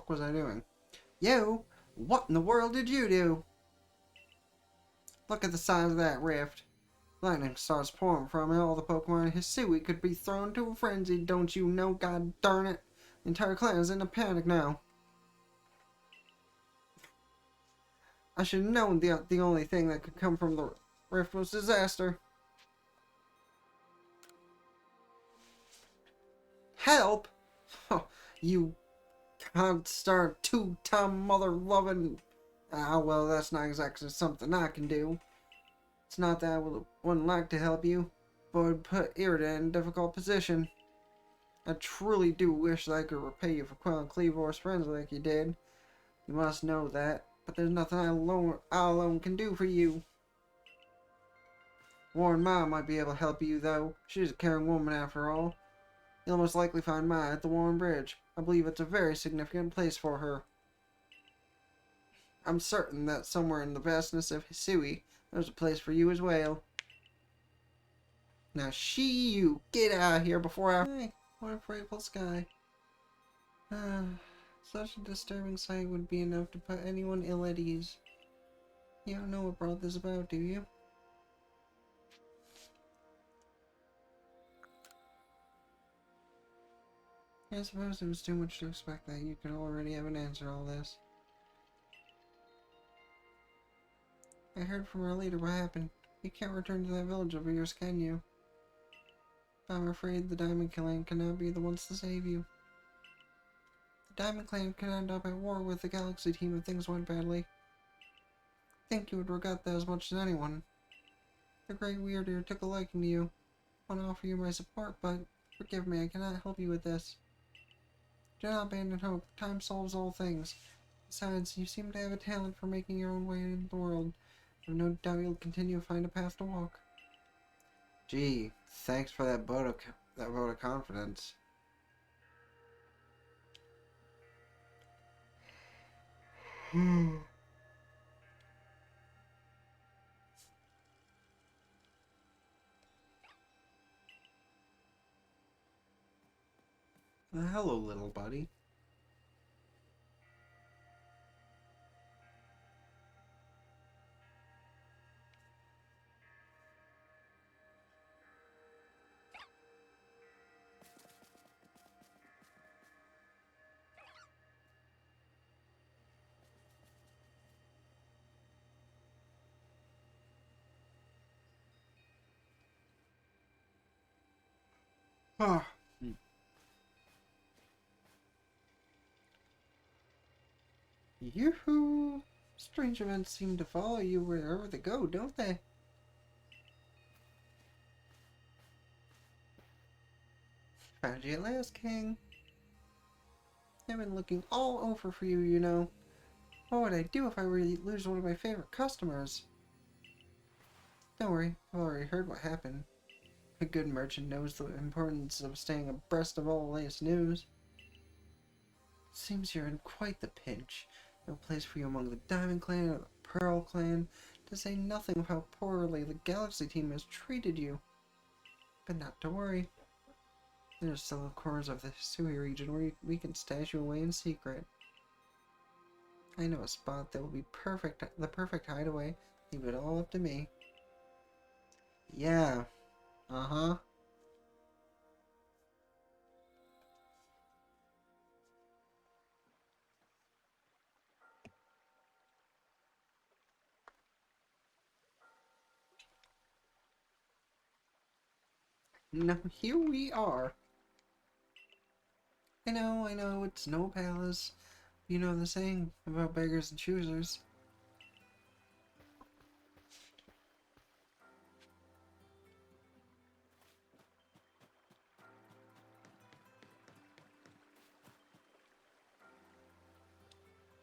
fuck was I doing? You? What in the world did you do? Look at the size of that rift. Lightning starts pouring from it. All the Pokemon in Hisui could be thrown into a frenzy, don't you know? God darn it. The entire clan is in a panic now. I should have known the only thing that could come from the rift was disaster. Help! Oh, you can't start two-time mother-loving... Ah, well, that's not exactly something I can do. It's not that I wouldn't like to help you, but it would put Irida in a difficult position. I truly do wish that I could repay you for quelling Cleavor's friends like you did. You must know that, but there's nothing I alone can do for you. Warren Ma might be able to help you, though. She's a caring woman, after all. You'll most likely find Ma at the Warren Bridge. I believe it's a very significant place for her. I'm certain that somewhere in the vastness of Hisui, there's a place for you as well. Now you get out of here before I... Hey, what a frightful sky. Such a disturbing sight would be enough to put anyone ill at ease. You don't know what brought this about, do you? I suppose it was too much to expect that you could already have an answer to all this. I heard from our leader what happened. You can't return to that village of yours, can you? I'm afraid the Diamond Clan cannot be the ones to save you. The Diamond Clan could end up at war with the Galaxy team if things went badly. I think you would regret that as much as anyone. The Great Weirder took a liking to you. I want to offer you my support, but forgive me, I cannot help you with this. Do not abandon hope. Time solves all things. Besides, you seem to have a talent for making your own way in the world. I have no doubt you'll continue to find a path to walk. Gee, thanks for that vote of confidence. Hello, little buddy. Ah. Yoo-hoo! Strange events seem to follow you wherever they go, don't they? Found you at last, King. I've been looking all over for you, you know. What would I do if I were to lose one of my favorite customers? Don't worry, I've already heard what happened. A good merchant knows the importance of staying abreast of all the latest news. Seems you're in quite the pinch. No place for you among the Diamond Clan or the Pearl Clan, to say nothing of how poorly the Galaxy team has treated you. But not to worry. There's still corners of the Hisui region where we can stash you away in secret. I know a spot that will be the perfect hideaway. Leave it all up to me. Yeah. Uh-huh. Now, here we are. I know, it's no palace. You know the saying about beggars and choosers.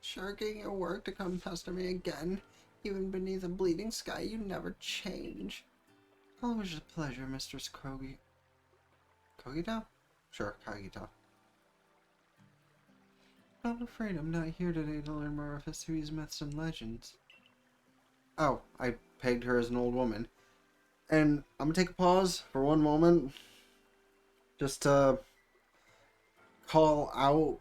Shirking your work to come pester me again. Even beneath a bleeding sky, you never change. Always a pleasure, Mistress Kogi. Kogito? Sure, Kagito. I'm afraid I'm not here today to learn more of Hisui's myths and legends. Oh, I pegged her as an old woman. And I'm gonna take a pause for one moment. Just to call out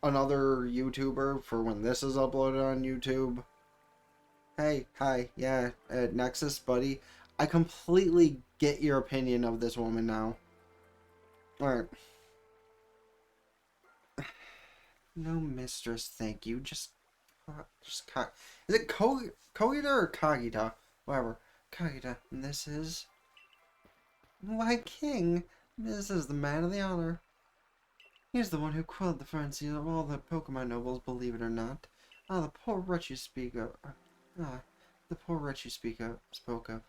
another YouTuber for when this is uploaded on YouTube. Hey, hi, yeah, Nexus, buddy. I completely get your opinion of this woman now. Alright. No, mistress, thank you. Just is it Kogita or Kagita? Whatever. Kagita. And this is... Why, King. This is the man of the honor. He's the one who quelled the frenzy of all the Pokemon nobles, believe it or not. Ah, the poor wretch you speak of... Ah, the poor wretch you spoke of.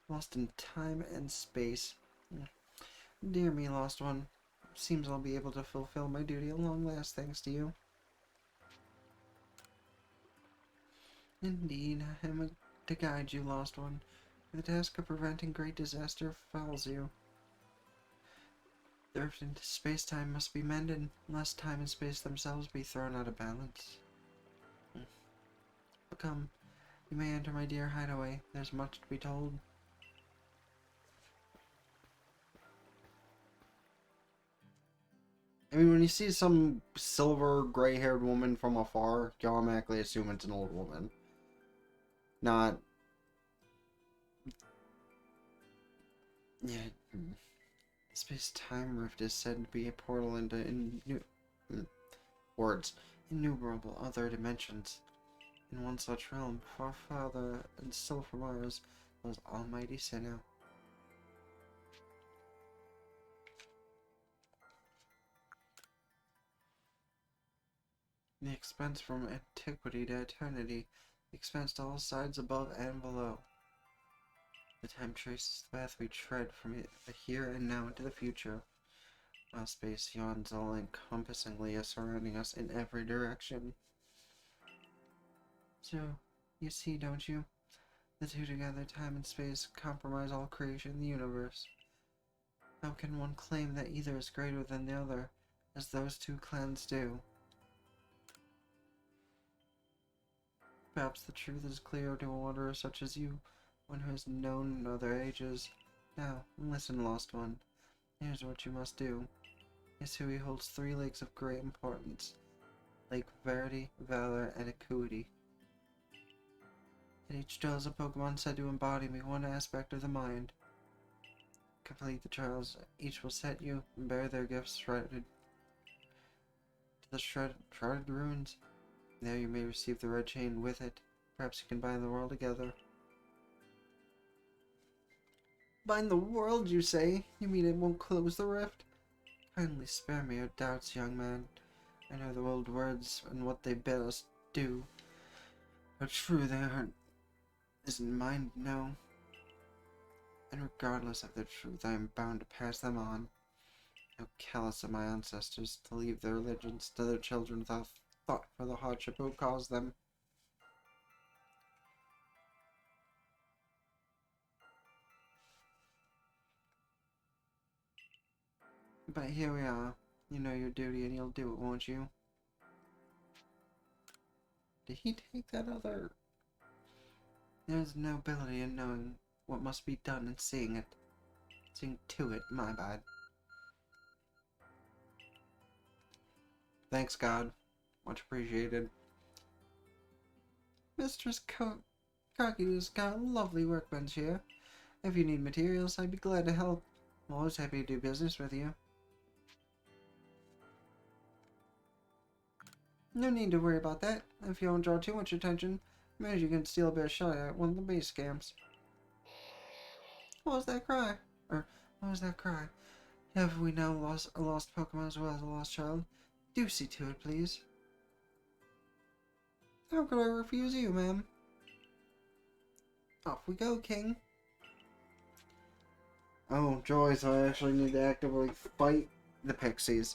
Lost in time and space. Dear me, lost one. Seems I'll be able to fulfill my duty at long last, thanks to you. Indeed, I am to guide you, lost one. The task of preventing great disaster falls you. The rift into space-time must be mended, lest time and space themselves be thrown out of balance. But come, you may enter my dear hideaway. There's much to be told. I mean, when you see some silver, gray-haired woman from afar, you automatically assume it's an old woman. Not... Yeah... Space-time rift is said to be a portal into innumerable other dimensions. In one such realm, far farther and still from ours, was almighty Sinnoh. The expanse from antiquity to eternity, the expanse to all sides above and below. The time traces the path we tread from the here and now into the future, while space yawns all-encompassingly surrounding us in every direction. So, you see, don't you? The two together, time and space, compromise all creation in the universe. How can one claim that either is greater than the other, as those two clans do? Perhaps the truth is clear to a wanderer such as you, one who has known other ages. Now, listen, lost one. Here's what you must do. Hisui holds 3 lakes of great importance. Lake Verity, Valor, and Acuity. And each draws a Pokemon said to embody one aspect of the mind. Complete the trials. Each will set you and bear their gifts shrouded to the shrouded ruins. There you may receive the red chain with it. Perhaps you can bind the world together. Bind the world, you say? You mean it won't close the rift? Kindly spare me your doubts, young man. I know the old words and what they bid us do. How true they aren't isn't mine to know. And regardless of their truth, I am bound to pass them on. How callous of my ancestors to leave their religions to their children without thought for the hardship it will cause them. But here we are. You know your duty and you'll do it, won't you? Did he take that other... There's nobility in knowing what must be done and seeing it. Seeing to it, my bad. Thanks, God. Much appreciated. Mistress Kaguya's got a lovely workbench here. If you need materials, I'd be glad to help. I'm always happy to do business with you. No need to worry about that. If you don't draw too much attention, maybe you can steal a bit of shot at one of the base camps. What was that cry? What was that cry? Have we now lost a lost Pokemon as well as a lost child? Do see to it, please. How could I refuse you, ma'am? Off we go, King. Oh, joy, so I actually need to actively fight the Pixies.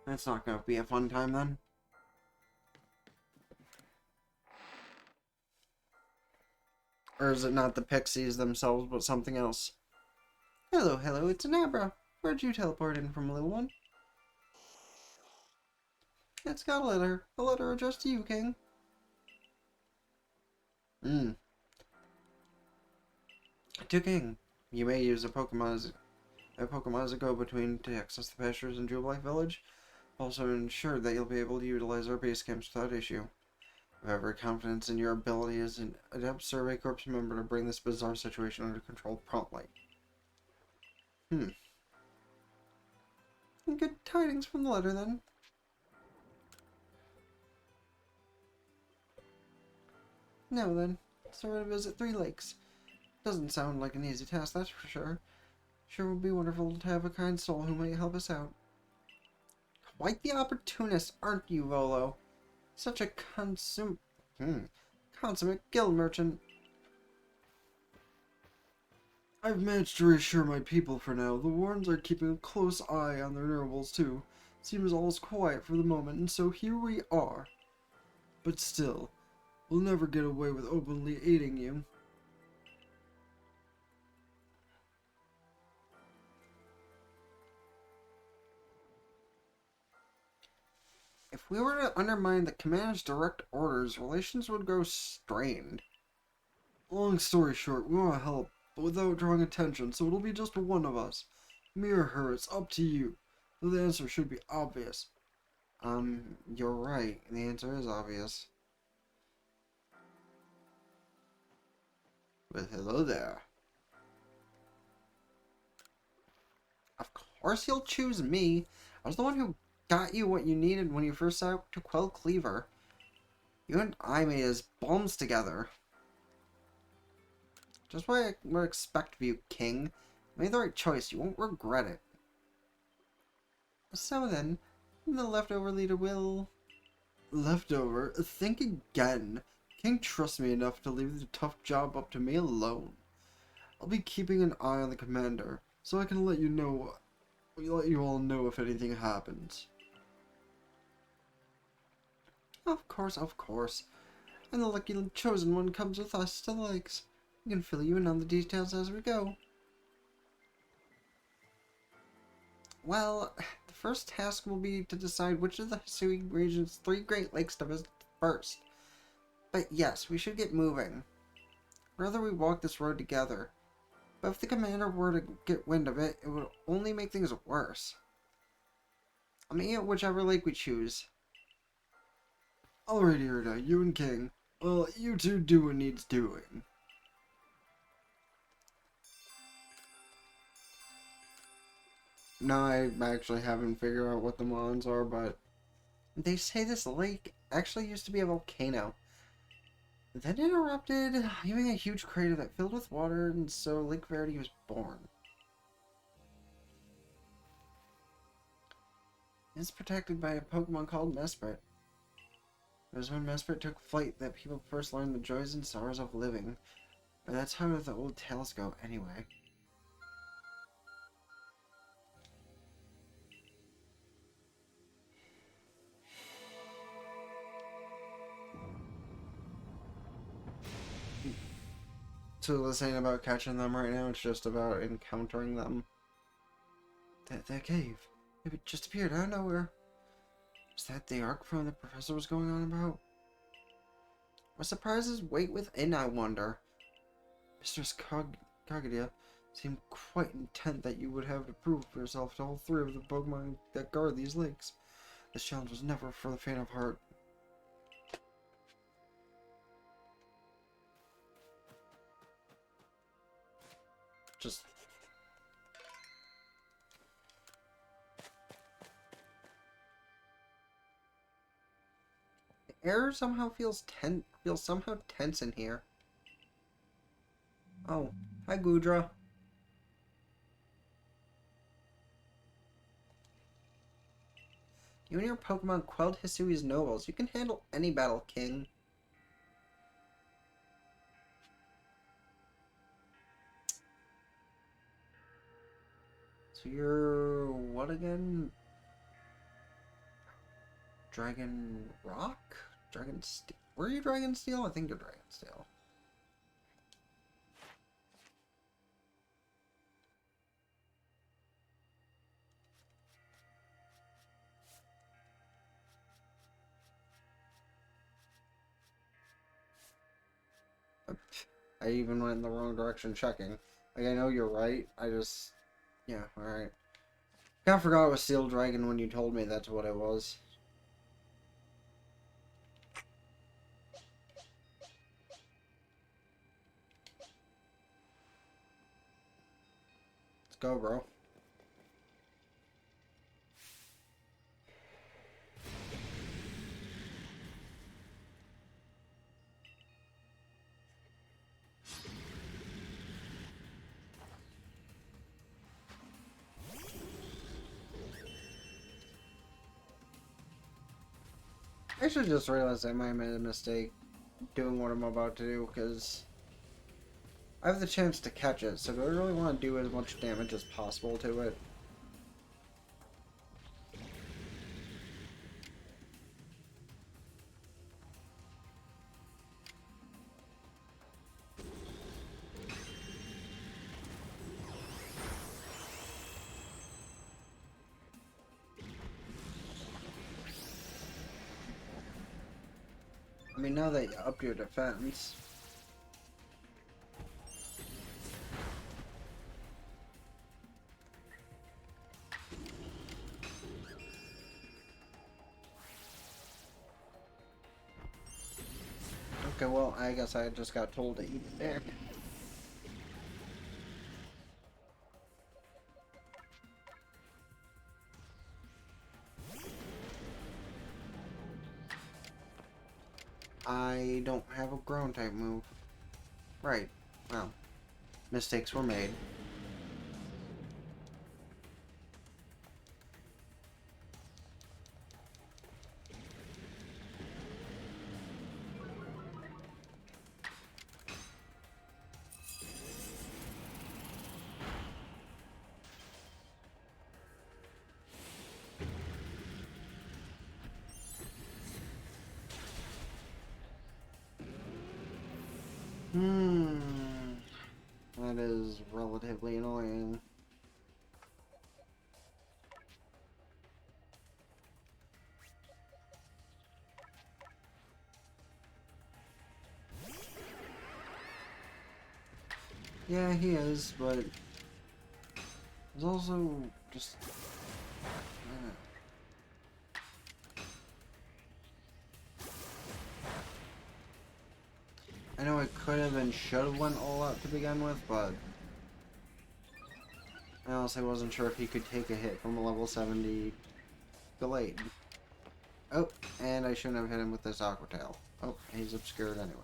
That's not going to be a fun time, then. Or is it not the Pixies themselves, but something else? Hello, it's an Abra. Where'd you teleport in from, little one? It's got a letter addressed to you, King. To King, you may use a Pokemon as a go-between to access the pastures in Jubilife Village. Also ensure that you'll be able to utilize our base camps without issue. I have every confidence in your ability as an adept Survey Corps member to bring this bizarre situation under control promptly. Good tidings from the letter, then. Now then, so we're to visit 3 lakes. Doesn't sound like an easy task, that's for sure. Sure would be wonderful to have a kind soul who might help us out. Quite the opportunist, aren't you, Volo? Such a consummate guild merchant. I've managed to reassure my people for now. The Warrens are keeping a close eye on their nobles, too. Seems all is quiet for the moment, and so here we are. But still, we'll never get away with openly aiding you. If we were to undermine the commander's direct orders, relations would grow strained. Long story short, we want to help, but without drawing attention, so it'll be just one of us. Me or her, it's up to you. Though the answer should be obvious. You're right. The answer is obvious. But hello there. Of course you'll choose me. I was the one who got you what you needed when you first set out to quell Cleaver. You and I made his bones together. Just what I would expect of you, King. You made the right choice. You won't regret it. So then, the leftover leader will... Leftover? Think again. King trusts me enough to leave the tough job up to me alone. I'll be keeping an eye on the commander, so I can let you all know if anything happens. Of course, of course. And the lucky chosen one comes with us to the lakes. We can fill you in on the details as we go. Well, the first task will be to decide which of the Hisui region's 3 Great Lakes to visit first. But yes, we should get moving. Rather we walk this road together. But if the commander were to get wind of it, it would only make things worse. I'll meet you at whichever lake we choose. Alrighty, Erda, you and King. Well, you two do what needs doing. No, I actually haven't figured out what the Mons are, but... They say this lake actually used to be a volcano. Then it erupted, leaving a huge crater that filled with water, and so Lake Verity was born. It's protected by a Pokemon called Mesprit. It was when Mesprit took flight that people first learned the joys and sorrows of living. But that's how the old tales go, anyway. So this ain't about catching them right now, it's just about encountering them. That cave. It just appeared out of nowhere. Was that the arc from the professor was going on about? What surprises wait within, I wonder? Mistress Kagadia seemed quite intent that you would have to prove for yourself to all 3 of the Pokemon that guard these lakes. This challenge was never for the faint of heart. Just... The air somehow feels somehow tense in here. Oh, hi Gudra. You and your Pokemon quelled Hisui's nobles. You can handle any battle, King. So you're... what again? Dragon Rock? Dragon Steel? Were you Dragon Steel? I think you're Dragon Steel. I even went in the wrong direction checking. Like, I know you're right. I just... Yeah, alright. Kinda forgot it was Steel Dragon when you told me that's what it was. Let's go, bro. I should just realize I might have made a mistake doing what I'm about to do, because I have the chance to catch it, so do I really want to do as much damage as possible to it? I mean, now that you up your defense... Okay, well, I guess I just got told to eat it there. I don't have a ground type move. Right. Well, mistakes were made. That is relatively annoying. Yeah, he is, but there's also just... I know it could have and should have went all out to begin with, but I honestly wasn't sure if he could take a hit from a level 70 Gallade. Oh, and I shouldn't have hit him with this Aqua Tail. Oh, he's obscured anyway.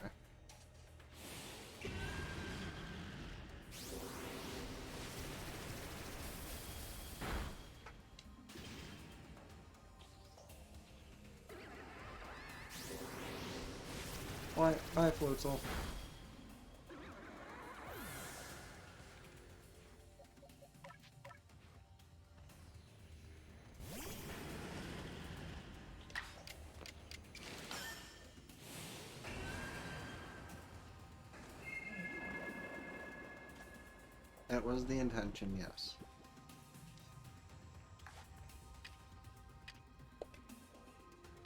What? Bye, Floatzel. That was the intention, yes.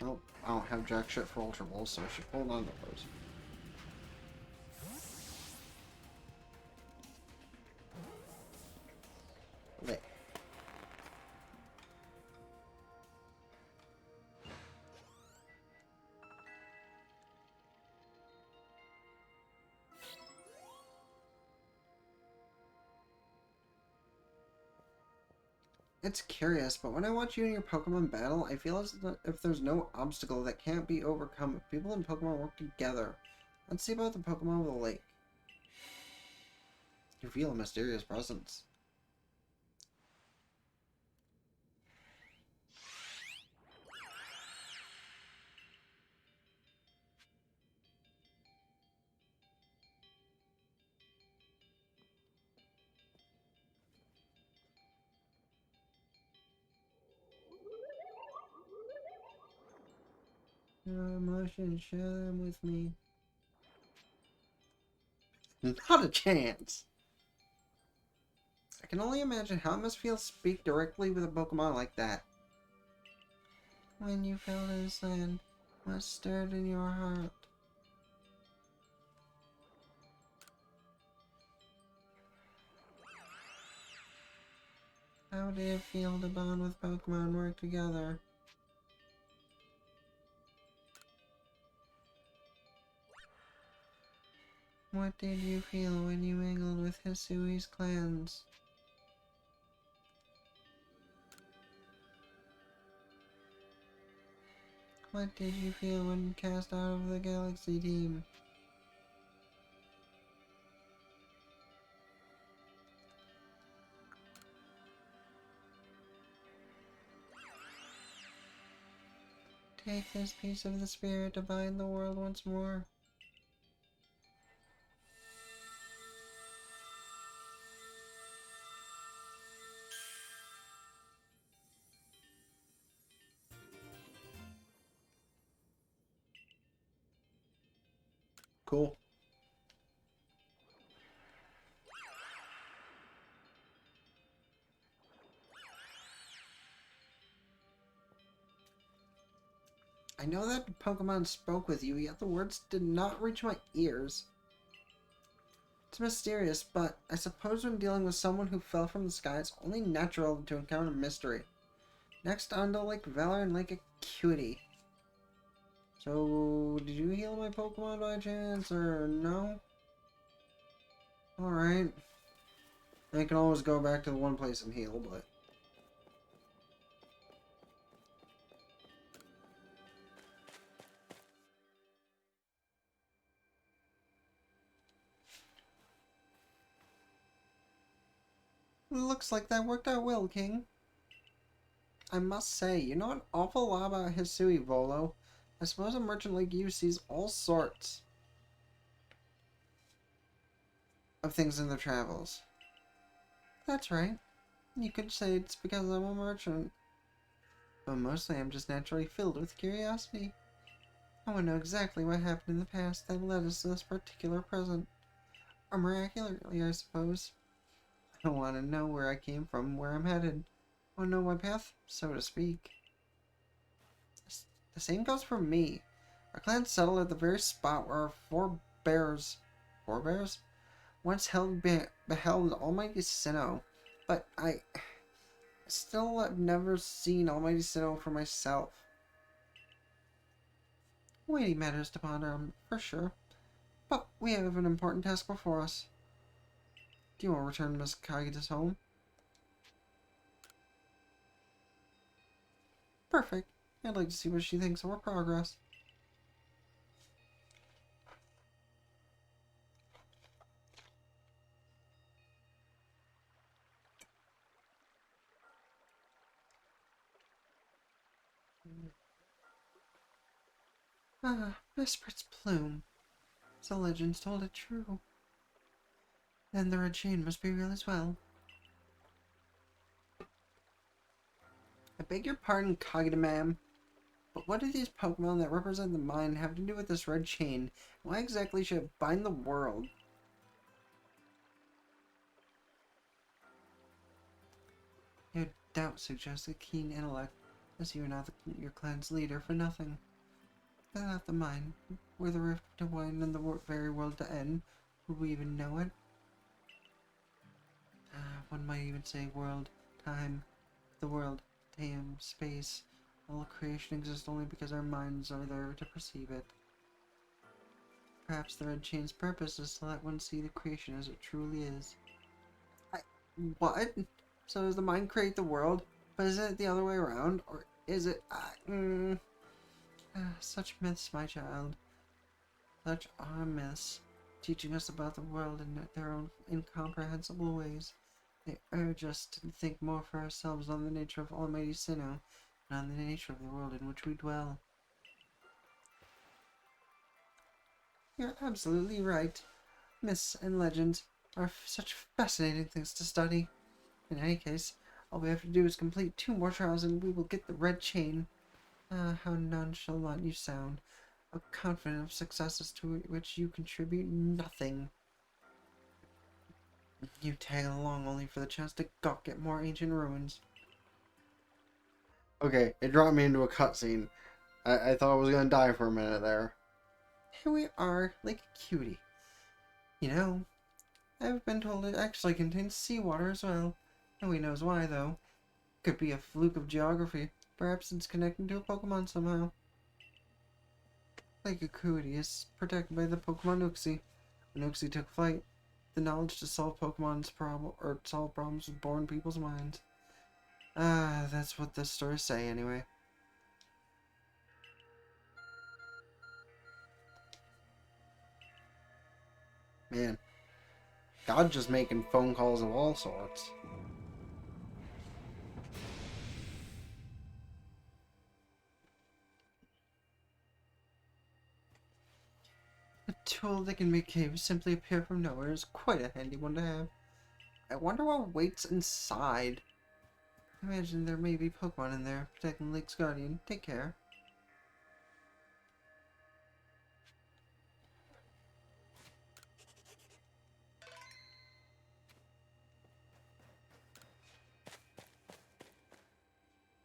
Well, I don't have jack shit for Ultra Balls, so I should hold on to those. Okay. It's curious, but when I watch you and your Pokemon battle, I feel as if there's no obstacle that can't be overcome if people in Pokemon work together. Let's see about the Pokemon of the lake. You feel a mysterious presence. Your emotions, share them with me. Not a chance! I can only imagine how it must feel to speak directly with a Pokemon like that. When you fell to this land, what stirred in your heart? How did it feel to bond with Pokemon work together? What did you feel when you mingled with Hisui's clans? What did you feel when you cast out of the Galaxy team? Take this piece of the spirit to bind the world once more. Cool. I know that Pokemon spoke with you, yet the words did not reach my ears. It's mysterious, but I suppose when dealing with someone who fell from the sky, it's only natural to encounter mystery. Next on to Lake Valor and Lake Acuity. So, did you heal my Pokemon by chance, or no? Alright. I can always go back to the one place and heal, but... Looks like that worked out well, King. I must say, you know an awful lot about Hisui, Volo. I suppose a merchant like you sees all sorts of things in their travels. That's right. You could say it's because I'm a merchant. But mostly I'm just naturally filled with curiosity. I want to know exactly what happened in the past that led us to this particular present. Or miraculously, I suppose. I want to know where I came from, where I'm headed. I want to know my path, so to speak. The same goes for me. Our clan settled at the very spot where our forebears once beheld Almighty Sinnoh. But I still have never seen Almighty Sinnoh for myself. Weighty matters to ponder on, for sure. But we have an important task before us. Do you want to return Miss Kagita's home? Perfect. I'd like to see what she thinks of our progress. Ah, Vespert's plume. The legends told it true. Then the red chain must be real as well. I beg your pardon, Kagita ma'am, but what do these Pokemon that represent the mind have to do with this red chain? Why exactly should it bind the world? Your doubt suggests a keen intellect, as you are not your clan's leader for nothing. Without the mind, were the rift to widen and the very world to end, would we even know it? One might even say world, time, the world, time, space. All creation exists only because our minds are there to perceive it. Perhaps the red chain's purpose is to let one see the creation as it truly is. What? So does the mind create the world, but isn't it the other way around? Or is it... such myths, my child. Such are myths, teaching us about the world in their own incomprehensible ways. They urge us to think more for ourselves on the nature of Almighty Sinnoh, and on the nature of the world in which we dwell. You're absolutely right. Myths and legends are such fascinating things to study. In any case, all we have to do is complete 2 more trials and we will get the red chain. Ah, how nonchalant you sound. How confident of successes to which you contribute nothing. You tag along only for the chance to gawk at more ancient ruins. Okay, it dropped me into a cutscene. I thought I was gonna die for a minute there. Here we are, Lake Cutie. You know, I've been told it actually contains seawater as well. Nobody knows why, though. Could be a fluke of geography. Perhaps it's connecting to a Pokemon somehow. Lake Acuity is protected by the Pokemon Uxie. When Uxie took flight, the knowledge to solve solve problems was born in people's minds. Ah, that's what the stories say anyway. Man, God's just making phone calls of all sorts. A tool that can make caves simply appear from nowhere is quite a handy one to have. I wonder what waits inside. Imagine there may be Pokemon in there, protecting the Lake's Guardian. Take care.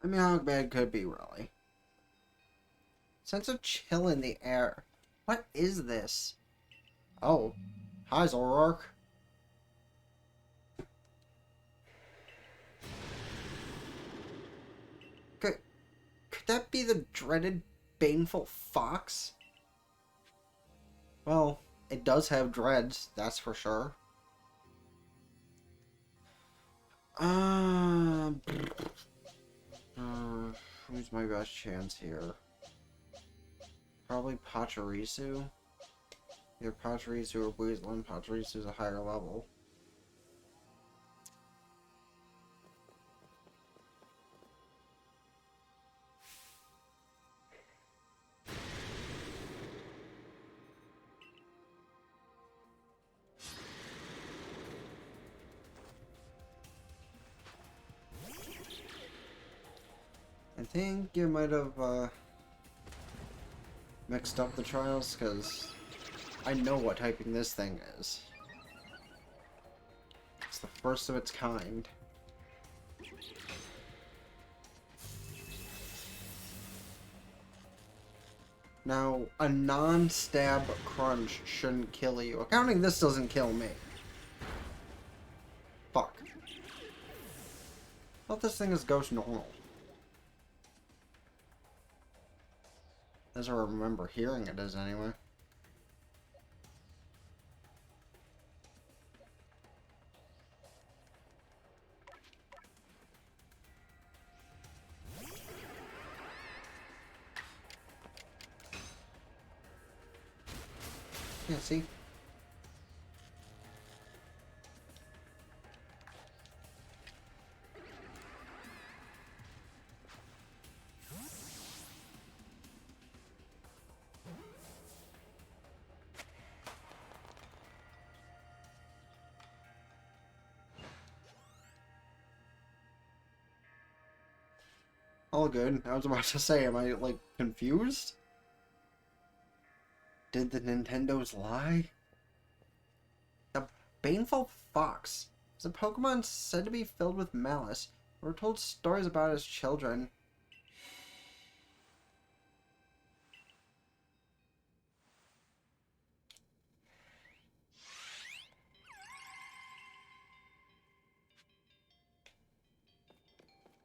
I mean, how bad could it be, really? Sense of chill in the air. What is this? Oh. Hi, Zoroark. Could that be the dreaded, baneful fox? Well, it does have dreads, that's for sure. Who's my best chance here? Probably Pachirisu. Either Pachirisu or Weaselin. Pachirisu's a higher level. I think you might have mixed up the trials, because I know what typing this thing is. It's the first of its kind. Now, a non-stab crunch shouldn't kill you. Accounting this doesn't kill me. Fuck. I thought this thing is ghost normal. As I remember hearing it as anyway. Yeah, see? All good. I was about to say, am I, like, confused? Did the Nintendos lie? The Baneful Fox is a Pokemon said to be filled with malice. We're told stories about as children.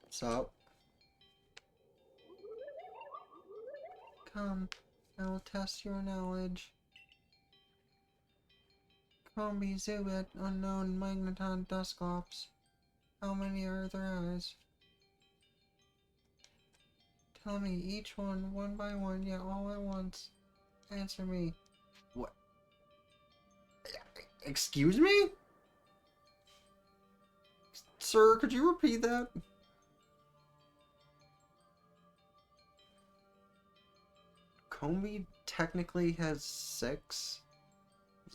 What's up? Come, I will test your knowledge. Combi, Zubat, Unknown, Magneton, Dusclops. How many are there eyes? Tell me each one by one, yet all at once. Answer me. What? Excuse me? Sir, could you repeat that? Combi technically has 6.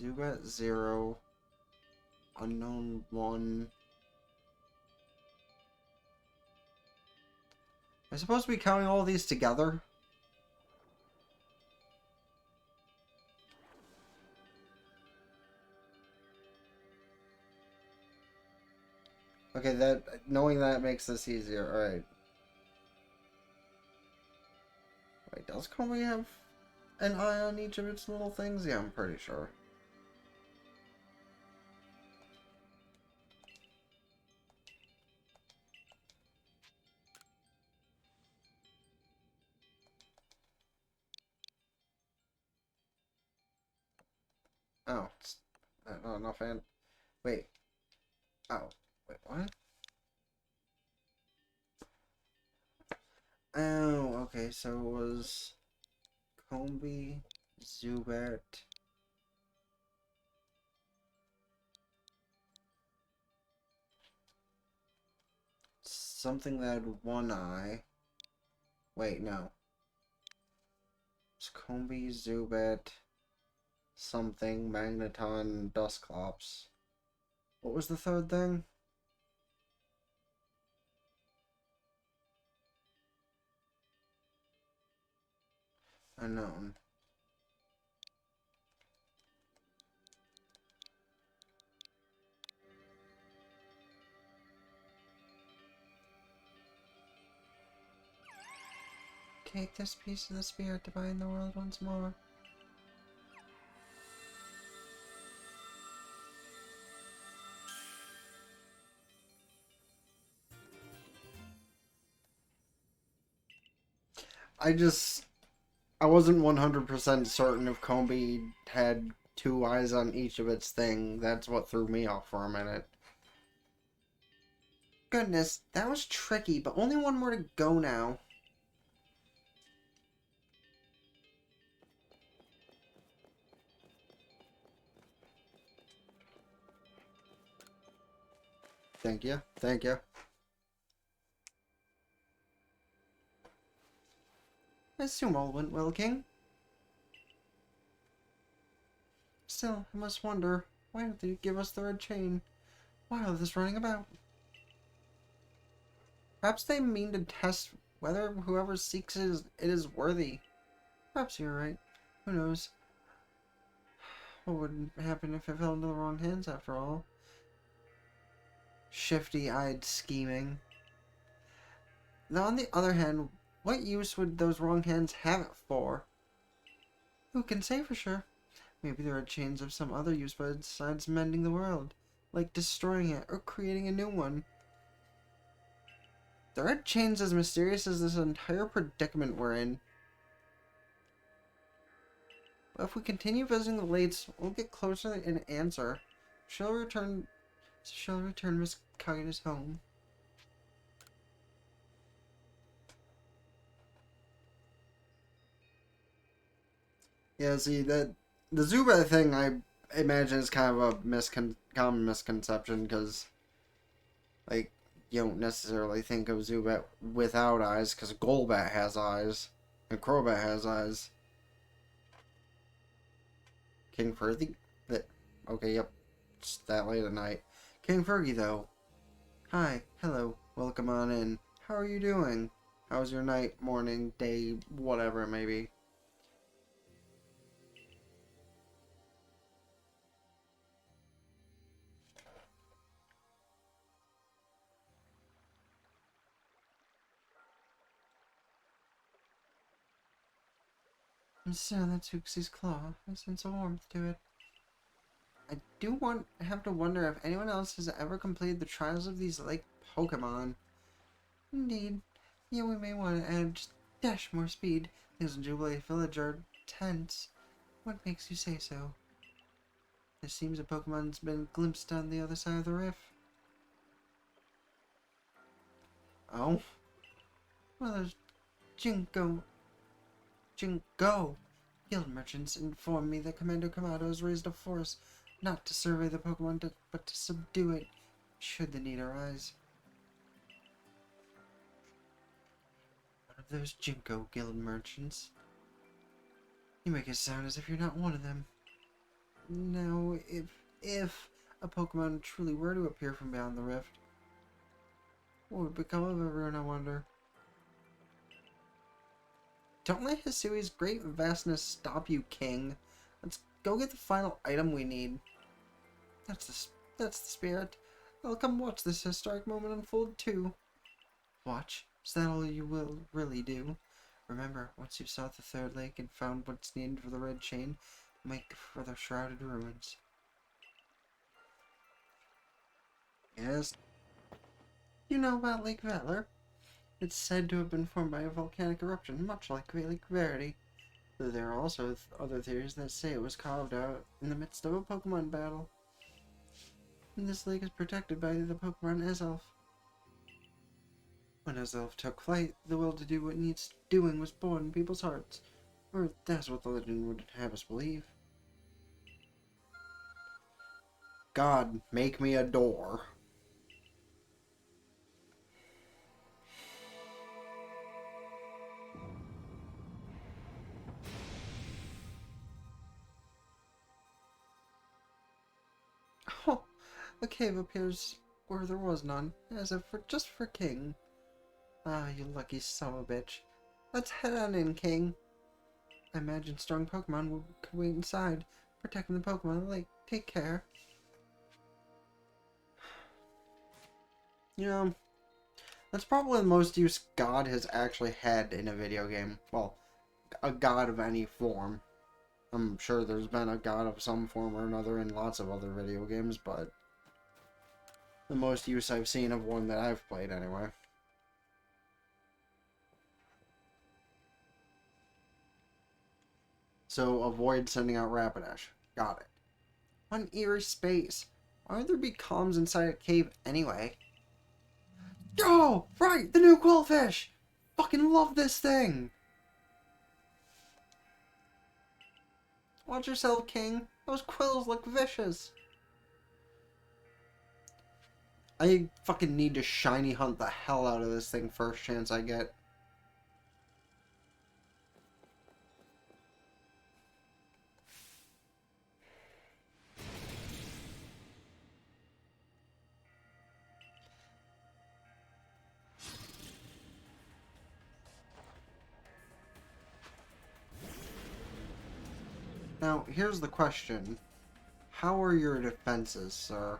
Zubat 0. Unknown 1. Am I supposed to be counting all these together? Okay, knowing that makes this easier. Alright. Wait, does Combi have an eye on each of its little things? Yeah, I'm pretty sure. Oh, it's not enough and wait. Oh, wait, what? Oh, okay, so it was Combi, Zubat. Something that had one eye. Wait, no. It's Combi, Zubat, something, Magneton, Dusclops. What was the third thing? Unknown. Take this piece of the spirit to bind the world once more. I wasn't 100% certain if Combi had two eyes on each of its thing. That's what threw me off for a minute. Goodness, that was tricky, but only one more to go now. Thank you. Thank you. I assume all went well, King. Still, I must wonder, why don't they give us the red chain? Why all this running about? Perhaps they mean to test whether whoever seeks it is worthy. Perhaps you're right. Who knows? What would happen if it fell into the wrong hands after all? Shifty-eyed scheming. Now, on the other hand, what use would those wrong hands have it for? Who can say for sure? Maybe there are chains of some other use besides mending the world, like destroying it or creating a new one. There are chains as mysterious as this entire predicament we're in. But if we continue visiting the lakes, we'll get closer to an answer. She'll return Miss Kagita's home. Yeah, see, the Zubat thing, I imagine, is kind of a common misconception, because, like, you don't necessarily think of Zubat without eyes, because Golbat has eyes, and Crobat has eyes. King Fergie? Okay, yep, it's that late at night. King Fergie, though. Hi, hello, welcome on in. How are you doing? How's your night, morning, day, whatever it may be? So that's Hooksy's claw. I sense a warmth to it. I have to wonder if anyone else has ever completed the trials of these lake Pokemon. Indeed. Yeah, we may want to add just a dash more speed. Things in Jubilee Village are tense. What makes you say so? It seems a Pokemon's been glimpsed on the other side of the rift. Oh? Well, there's Jingo! Guild merchants informed me that Commander Kamado has raised a force not to survey the Pokemon, but to subdue it, should the need arise. One of those Jinko Guild merchants. You make it sound as if you're not one of them. Now, if a Pokemon truly were to appear from beyond the rift, what would become of everyone, I wonder? Don't let Hisui's great vastness stop you, King. Let's go get the final item we need. That's the spirit. I'll come watch this historic moment unfold too. Watch? Is that all you will really do? Remember, once you've sought the third lake and found what's needed for the red chain, make for the shrouded ruins. Yes. You know about Lake Valor? It's said to have been formed by a volcanic eruption, much like Lake Verity. There are also other theories that say it was carved out in the midst of a Pokemon battle. And this lake is protected by the Pokemon Azelf. When Azelf took flight, the will to do what needs doing was born in people's hearts. Or that's what the legend would have us believe. God, make me a door. Oh, a cave appears where there was none, as if just for King. Ah, you lucky son of a bitch. Let's head on in, King. I imagine strong Pokemon could wait inside, protecting the Pokemon of the lake. Take care. You know, that's probably the most use God has actually had in a video game. Well, a god of any form. I'm sure there's been a god of some form or another in lots of other video games, but the most use I've seen of one that I've played anyway. So avoid sending out Rapidash. Got it. What an eerie space. Why would there be comms inside a cave anyway? Oh, right, the new Quillfish! Fucking love this thing! Watch yourself, King. Those quills look vicious. I fucking need to shiny hunt the hell out of this thing first chance I get. Now, here's the question. How are your defenses, sir?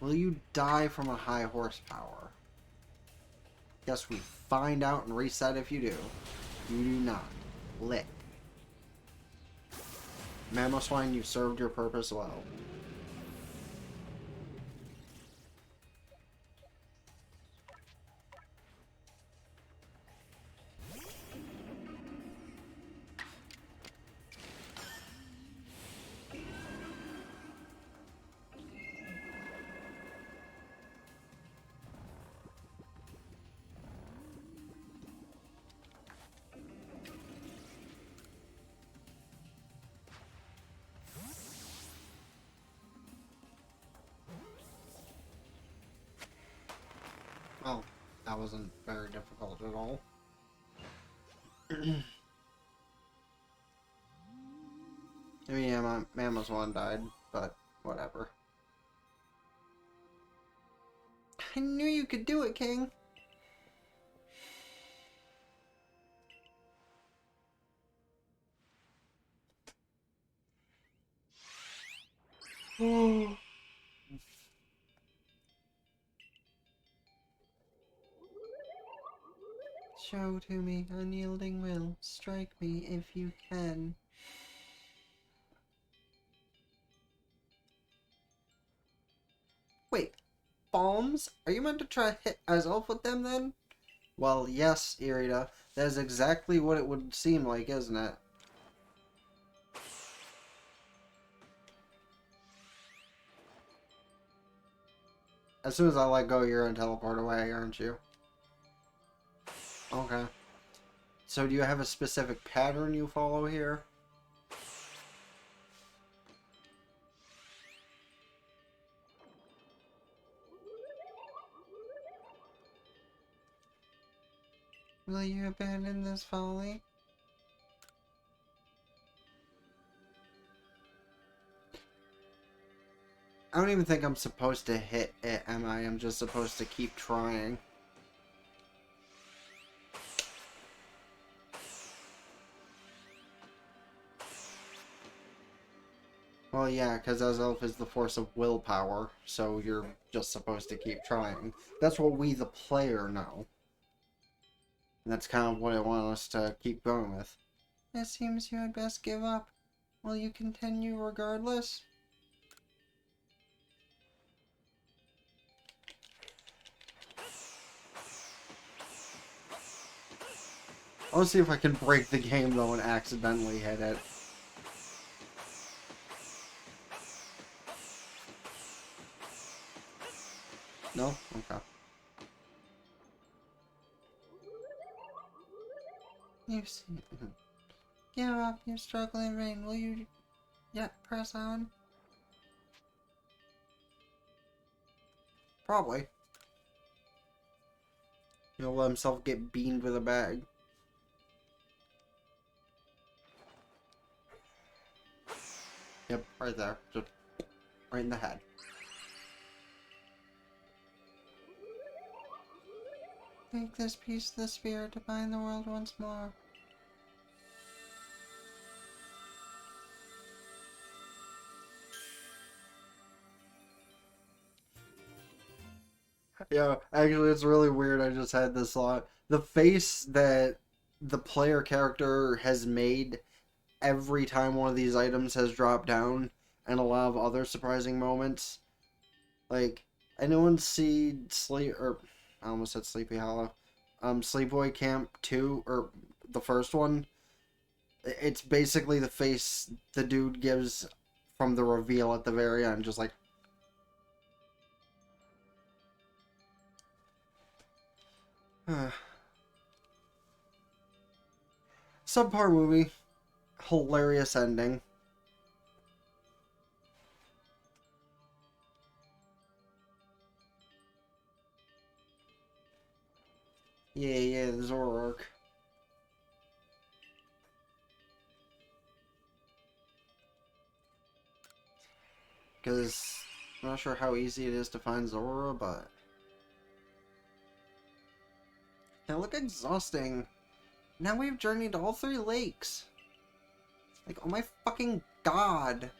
Will you die from a high horsepower? Guess we find out and reset if you do. You do not. Lick. Mamoswine, you served your purpose well. Well, that wasn't very difficult at all. I mean, yeah, Mamoswine died, but whatever. I knew you could do it, King. Oh. Show to me unyielding will. Strike me if you can. Wait, bombs? Are you meant to try to hit Azelf with them then? Well, yes, Irida. That is exactly what it would seem like, isn't it? As soon as I let go, you're gonna teleport away, aren't you? Okay. So do you have a specific pattern you follow here? Will you abandon this folly? I don't even think I'm supposed to hit it, am I? I'm just supposed to keep trying. Well, yeah, because Azelf is the force of willpower, so you're just supposed to keep trying. That's what we, the player, know. And that's kind of what I want us to keep going with. It seems you had best give up. Will you continue regardless? I'll see if I can break the game, though, and accidentally hit it. No? Okay. You see. Give up, you struggle in vain. Will you yet press on? Probably. He'll let himself get beamed with a bag. Yep, right there. Just right in the head. Take this piece of the spirit to bind the world once more. Yeah, actually, it's really weird. I just had this thought. The face that the player character has made every time one of these items has dropped down, and a lot of other surprising moments. Like, anyone see Sleep, or I almost said Sleepy Hollow, Sleepaway Camp 2, or the first one? It's basically the face the dude gives from the reveal at the very end, just like, subpar movie, hilarious ending. Yeah, the Zoroark. Because I'm not sure how easy it is to find Zora, but they look exhausting. Now we've journeyed all 3 lakes. Like, oh my fucking god.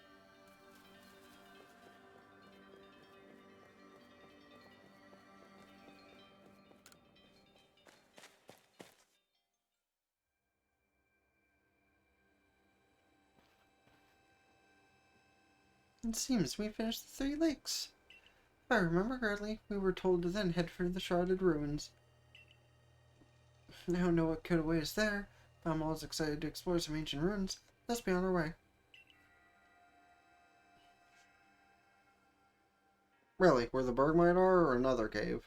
It seems we finished the 3 lakes. If I remember correctly, we were told to then head for the shrouded ruins. I don't know what could await us there, but I'm always excited to explore some ancient ruins. Let's be on our way. Really, where the Bergmite are, or another cave?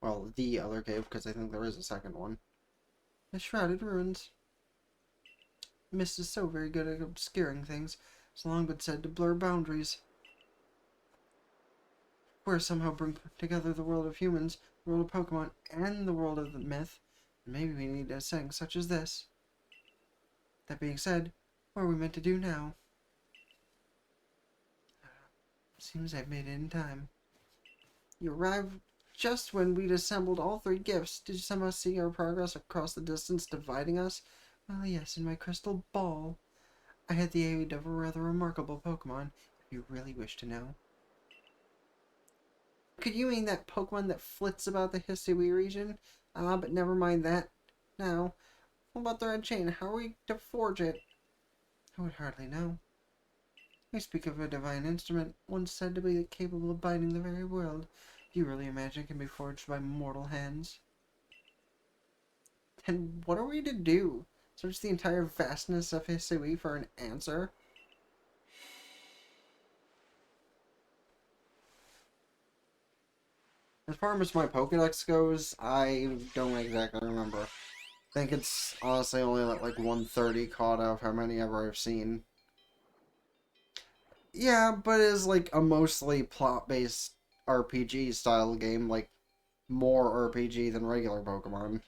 Well, the other cave, because I think there is a second one. The shrouded ruins. Mist is so very good at obscuring things. It's long been said to blur boundaries. Or somehow bring together the world of humans, the world of Pokemon, and the world of the myth. Maybe we need a setting such as this. That being said, what are we meant to do now? Seems I've made it in time. You arrived just when we'd assembled all 3 gifts. Did you somehow see our progress across the distance dividing us? Well, yes, in my crystal ball. I had the aid of a rather remarkable Pokemon, if you really wish to know. Could you mean that Pokemon that flits about the Hisui region? But never mind that. Now, what about the red chain? How are we to forge it? I would hardly know. We speak of a divine instrument, once said to be capable of binding the very world. Do you really imagine it can be forged by mortal hands? Then what are we to do? Search the entire vastness of Hisui for an answer? As far as my Pokedex goes, I don't exactly remember. I think it's honestly only like 130 caught out of how many ever I've seen. Yeah, but it's like a mostly plot-based RPG style game, like more RPG than regular Pokemon.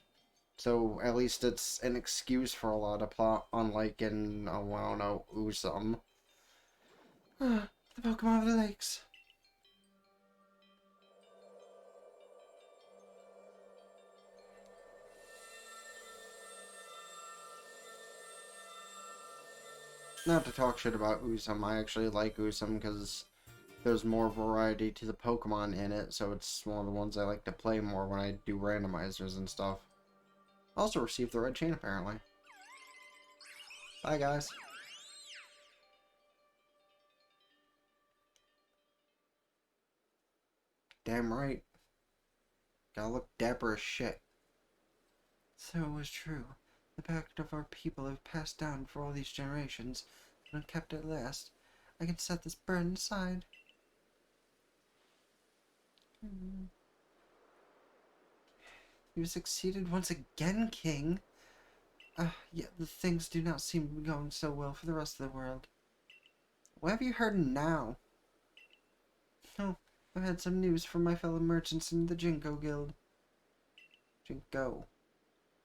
So at least it's an excuse for a lot of plot, unlike in, oh, I don't know, Usum. The Pokemon of the Lakes. Not to talk shit about Usum, I actually like Usum because there's more variety to the Pokemon in it, so it's one of the ones I like to play more when I do randomizers and stuff. I also received the red chain, apparently. Bye, guys. Damn right. Gotta look dapper as shit. So it was true. The pact of our people have passed down for all these generations, and kept at last. I can set this burden aside. You succeeded once again, King. Yet the things do not seem to be going so well for the rest of the world. What have you heard now? Oh, I've had some news from my fellow merchants in the Jinko Guild. Jinko.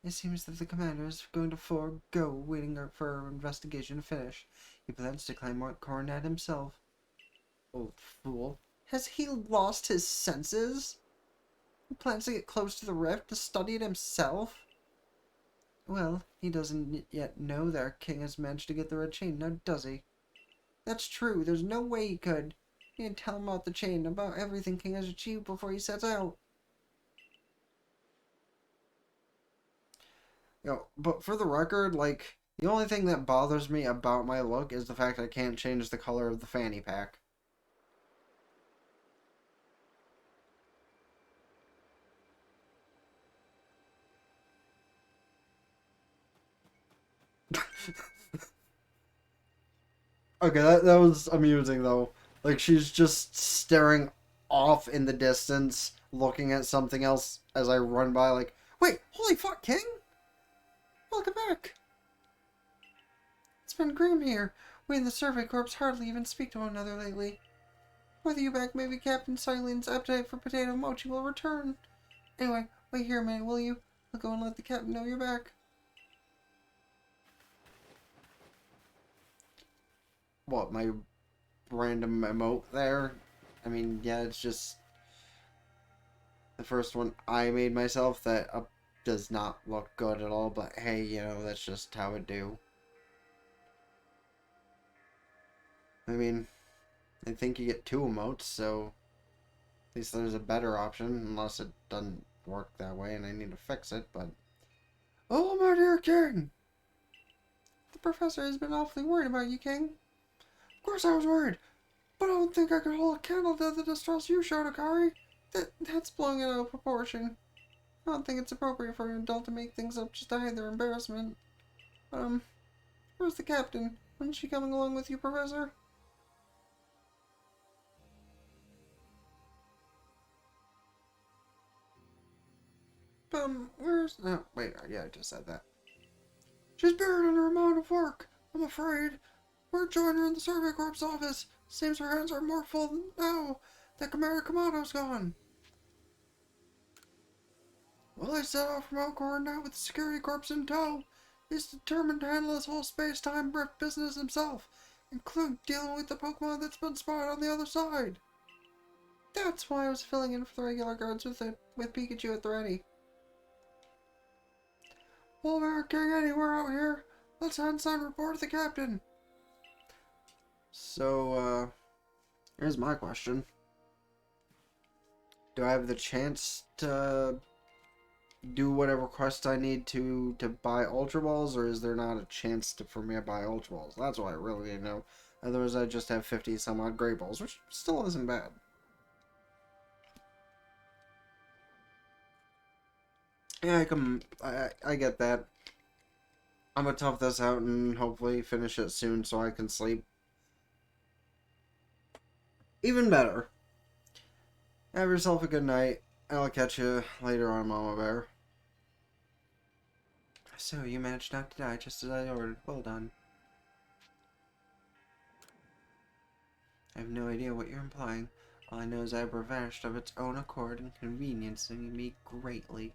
It seems that the commander is going to forego waiting for our investigation to finish. He plans to claim White Coronet himself. Old fool. Has he lost his senses? He plans to get close to the rift to study it himself? Well, he doesn't yet know that our king has managed to get the red chain, now does he? That's true, there's no way he could. You can tell him about the chain, about everything King has achieved before he sets out. But for the record, like, the only thing that bothers me about my look is the fact I can't change the color of the fanny pack. Okay, that was amusing, though. Like, she's just staring off in the distance, looking at something else as I run by, like, wait, holy fuck, King? Welcome back. It's been grim here. We and the Survey Corps hardly even speak to one another lately. Whether you back, maybe Captain Silen's appetite for potato mochi will return. Anyway, wait here a minute, will you? I'll go and let the captain know you're back. What, my random emote there? I mean, yeah, it's just the first one I made myself that does not look good at all, but hey, you know, that's just how it do. I mean, I think you get two emotes, so at least there's a better option, unless it doesn't work that way and I need to fix it, but... Oh, my dear King! The professor has been awfully worried about you, King. Of course I was worried, but I don't think I could hold a candle to the distress you showed, Akari. That's blowing it out of proportion. I don't think it's appropriate for an adult to make things up just to hide their embarrassment. Where's the captain? When's she coming along with you, Professor? Where's... Oh, wait, yeah, I just said that. She's buried under a mound of work, I'm afraid. We're joining her in the Survey Corps office. Seems her hands are more full now that Commander Kamado's gone. Well, I set off from Alcor now with the security corps in tow. He's determined to handle this whole space-time rift business himself, including dealing with the Pokemon that's been spotted on the other side. That's why I was filling in for the regular guards with Pikachu at the ready. Well, we're getting anywhere out here. Let's head inside and report to the captain. So, here's my question. Do I have the chance to do whatever quest I need to buy Ultra Balls, or is there not a chance for me to buy Ultra Balls? That's what I really need to know. Otherwise, I just have 50 some odd Gray Balls, which still isn't bad. Yeah, I get that. I'm gonna tough this out and hopefully finish it soon so I can sleep. Even better. Have yourself a good night. I'll catch you later on, Mama Bear. So, you managed not to die just as I ordered. Well done. I have no idea what you're implying. All I know is Abra vanished of its own accord, inconveniencing me greatly.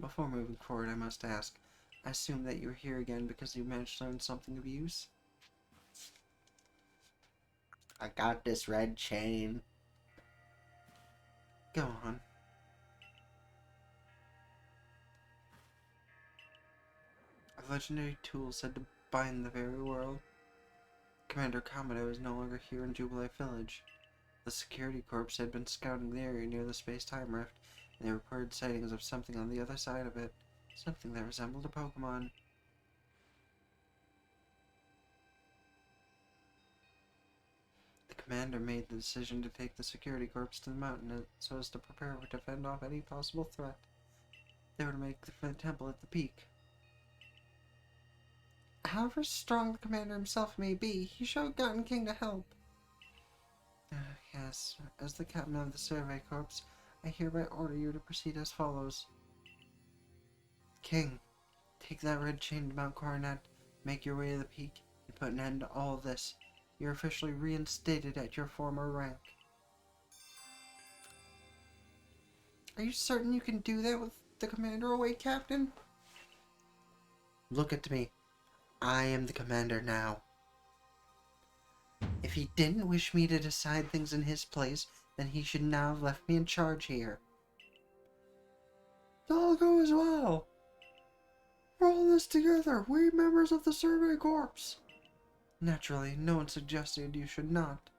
Before moving forward, I must ask. I assume that you're here again because you managed to learn something of use? I got this red chain. Go on. A legendary tool said to bind the very world. Commander Kamado is no longer here in Jubilee Village. The security corps had been scouting the area near the space-time rift, and they reported sightings of something on the other side of it. Something that resembled a Pokemon. The commander made the decision to take the security corps to the mountain so as to prepare to fend off any possible threat. they were to make for the temple at the peak. However strong the commander himself may be, he should have gotten King to help. Yes, as the captain of the Survey Corps, I hereby order you to proceed as follows. King, take that red chain to Mount Coronet, make your way to the peak, and put an end to all of this. You're officially reinstated at your former rank. Are you certain you can do that with the commander away, Captain? Look at me. I am the commander now. If he didn't wish me to decide things in his place, then he should now have left me in charge here. I'll go as well. We're all in this together, we members of the Survey Corps. Naturally, no one suggested you should not.